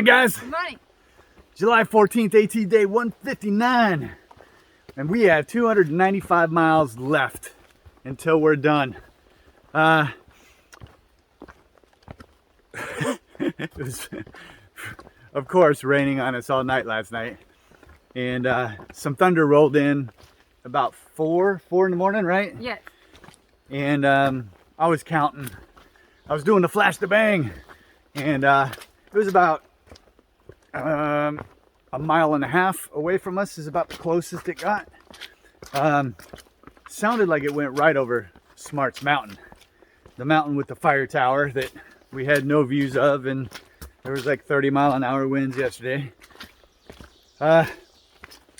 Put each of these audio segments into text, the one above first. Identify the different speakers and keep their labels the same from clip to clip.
Speaker 1: morning, guys.
Speaker 2: Good morning.
Speaker 1: July 14th, AT day 159. And we have 295 miles left until we're done. It was, of course, raining on us all night last night. And some thunder rolled in about 4 in the morning, right?
Speaker 2: Yes.
Speaker 1: And I was counting. I was doing the flash to bang. And it was about a mile and a half away from us is about the closest it got. Sounded like it went right over Smart's mountain. The mountain with the fire tower that we had no views of, and there was like 30-mile-an-hour winds yesterday.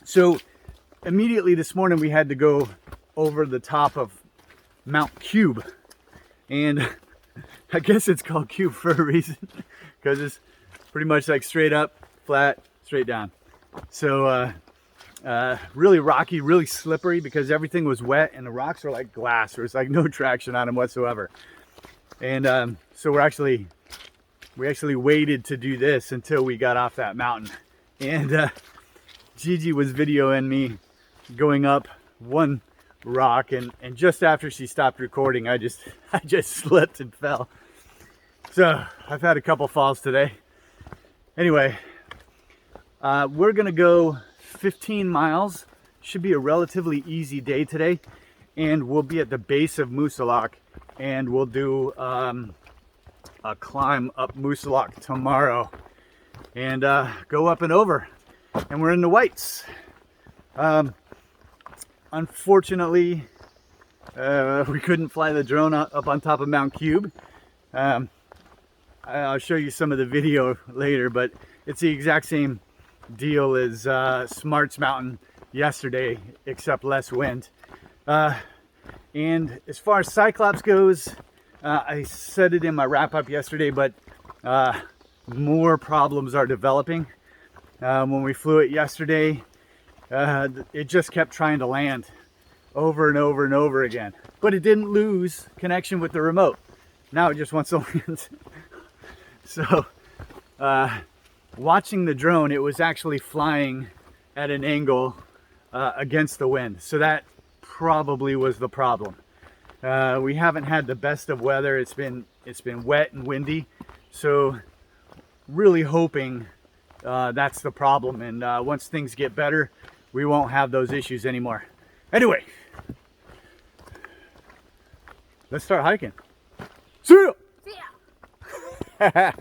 Speaker 1: So immediately this morning we had to go over the top of Mount Cube, and I guess it's called Cube for a reason because it's pretty much like straight up, flat, straight down. So really rocky, really slippery because everything was wet and the rocks are like glass. There was like no traction on them whatsoever. And so we actually waited to do this until we got off that mountain. And Gigi was videoing me going up one rock, and just after she stopped recording, I just slipped and fell. So I've had a couple falls today. Anyway, we're gonna go 15 miles. Should be a relatively easy day today, and we'll be at the base of Moosilauke, and we'll do a climb up Moosilauke tomorrow and go up and over, and we're in the whites. Unfortunately, we couldn't fly the drone up on top of Mount Cube. I'll show you some of the video later, but it's the exact same deal as Smart's mountain yesterday, except less wind. And as far as Cyclops goes, I said it in my wrap-up yesterday, but more problems are developing. When we flew it yesterday, it just kept trying to land over and over and over again, but it didn't lose connection with the remote. Now it just wants to land. So watching the drone, it was actually flying at an angle against the wind, so that probably was the problem. We haven't had the best of weather. It's been wet and windy, so really hoping that's the problem, and once things get better, we won't have those issues anymore. Anyway, let's start hiking. See ya!
Speaker 2: See ya!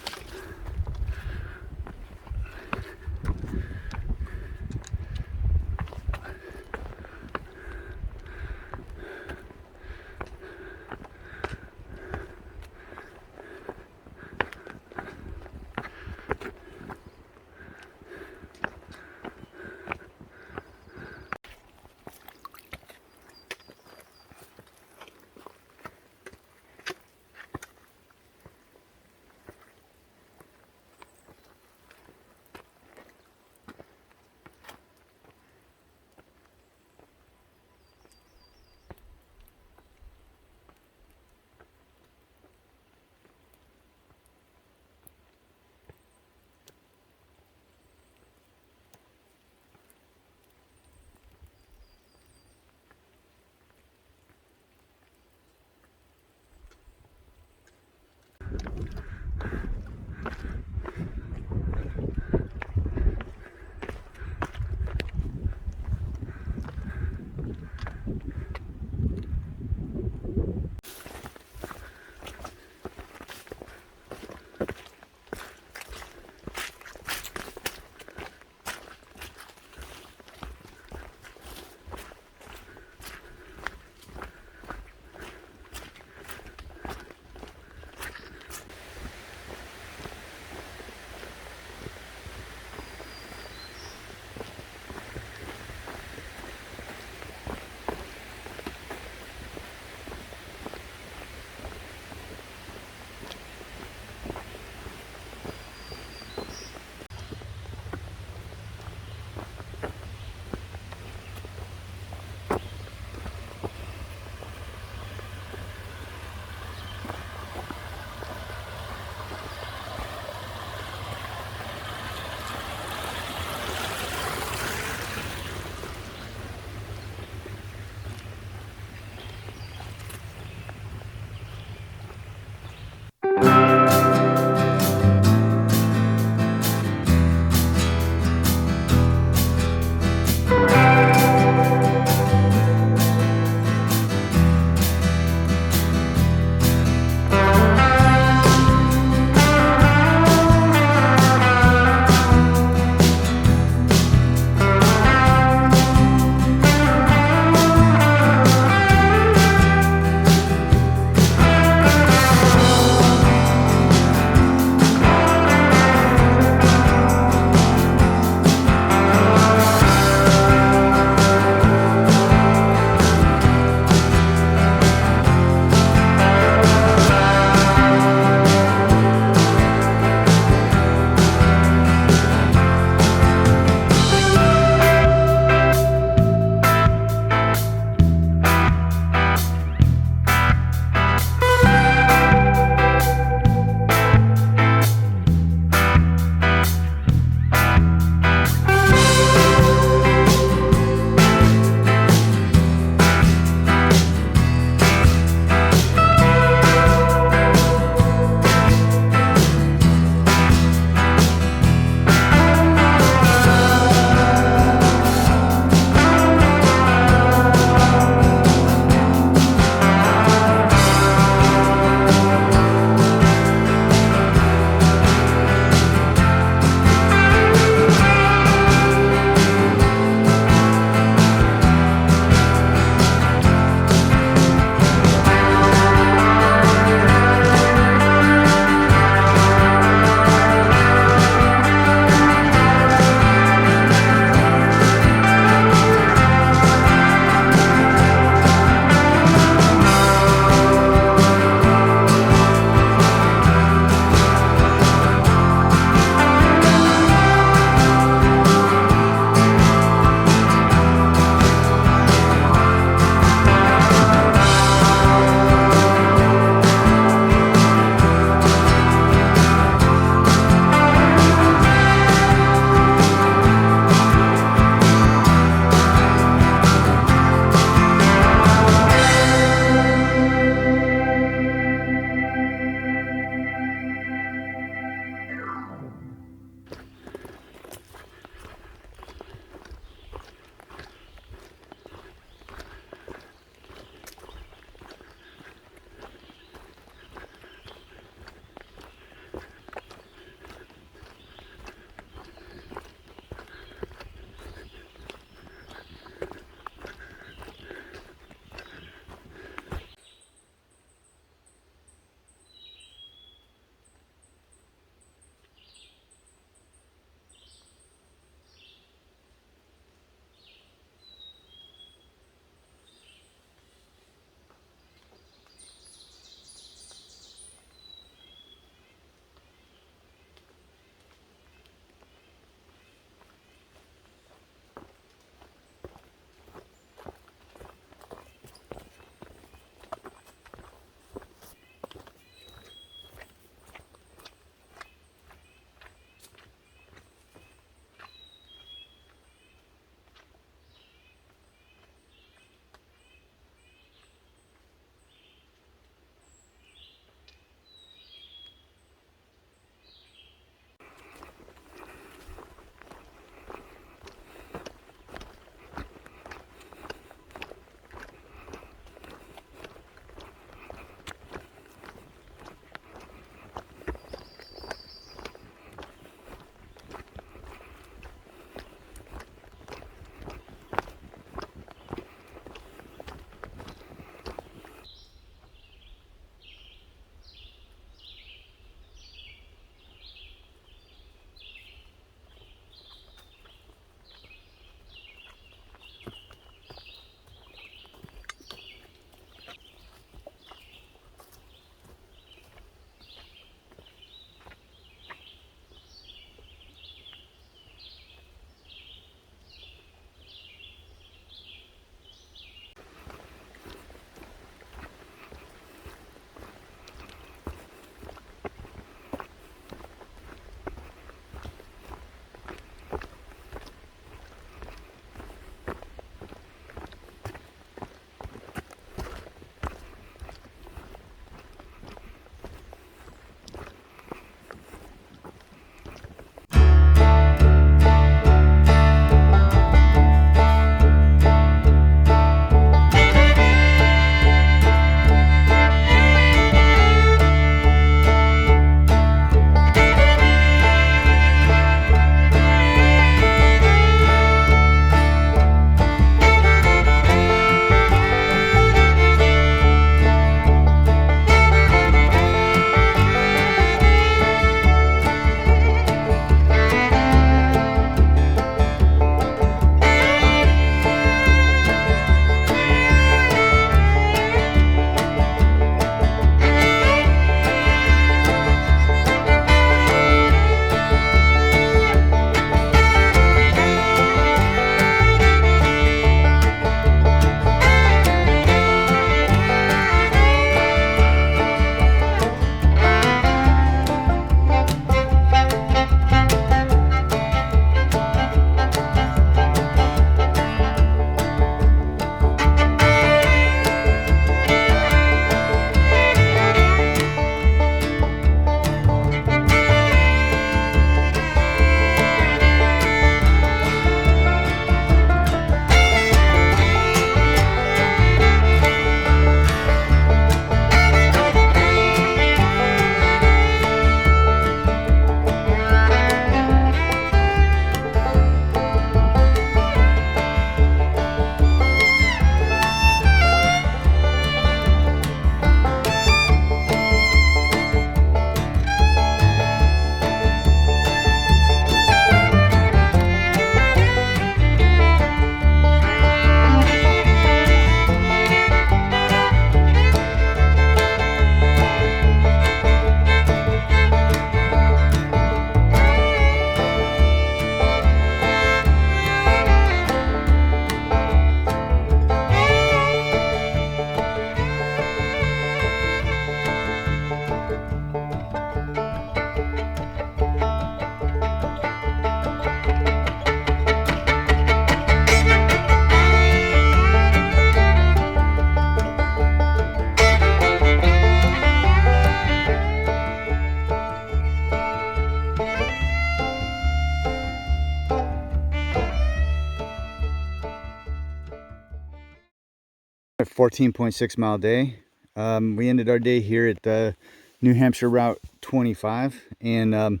Speaker 1: A 14.6 mile day. We ended our day here at the New Hampshire Route 25, and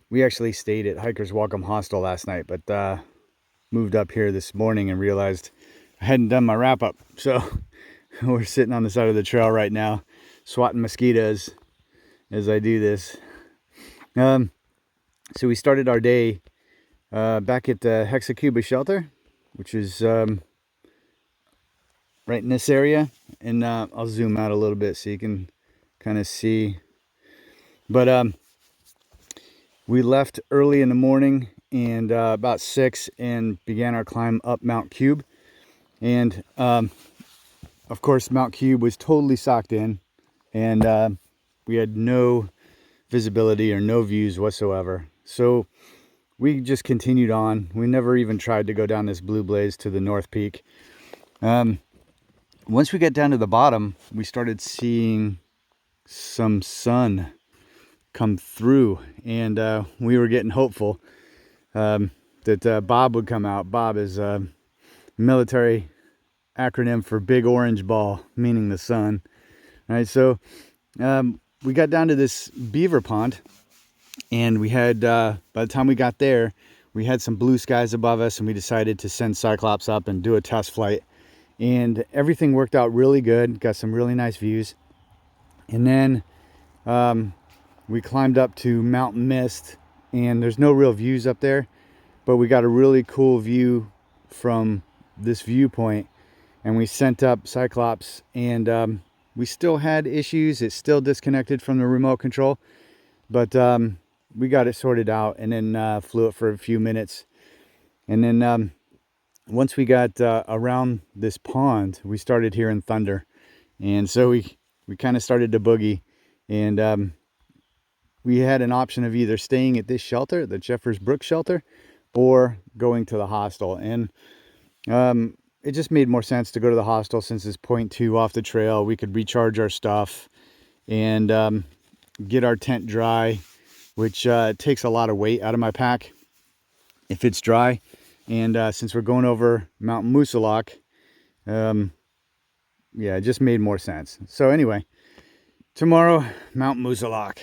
Speaker 1: we actually stayed at Hiker's Welcome Hostel last night, but moved up here this morning and realized I hadn't done my wrap up. So we're sitting on the side of the trail right now, swatting mosquitoes as I do this. So we started our day back at the Hexacuba shelter, which is right in this area, and I'll zoom out a little bit so you can kind of see. But we left early in the morning and about 6 and began our climb up Mount Cube. And of course Mount Cube was totally socked in, and we had no visibility or no views whatsoever. So we just continued on. We never even tried to go down this blue blaze to the North Peak. Once we got down to the bottom, we started seeing some sun come through, and we were getting hopeful that Bob would come out. Bob is a military acronym for Big Orange Ball, meaning the sun. All right, so we got down to this beaver pond, and we had, by the time we got there, we had some blue skies above us, and we decided to send Cyclops up and do a test flight. And everything worked out really good. Got some really nice views. And then we climbed up to Mount Mist, and there's no real views up there, but we got a really cool view from this viewpoint. And we sent up Cyclops, and we still had issues. It's still disconnected from the remote control, but we got it sorted out, and then flew it for a few minutes. And then once we got around this pond, we started hearing thunder, and so we kind of started to boogie. And we had an option of either staying at this shelter, the Jeffers Brook shelter, or going to the hostel. And it just made more sense to go to the hostel since it's 0.2 off the trail. We could recharge our stuff and get our tent dry, which takes a lot of weight out of my pack if it's dry. And since we're going over Mount Moosilauke, yeah, it just made more sense. So anyway, tomorrow, Mount Moosilauke.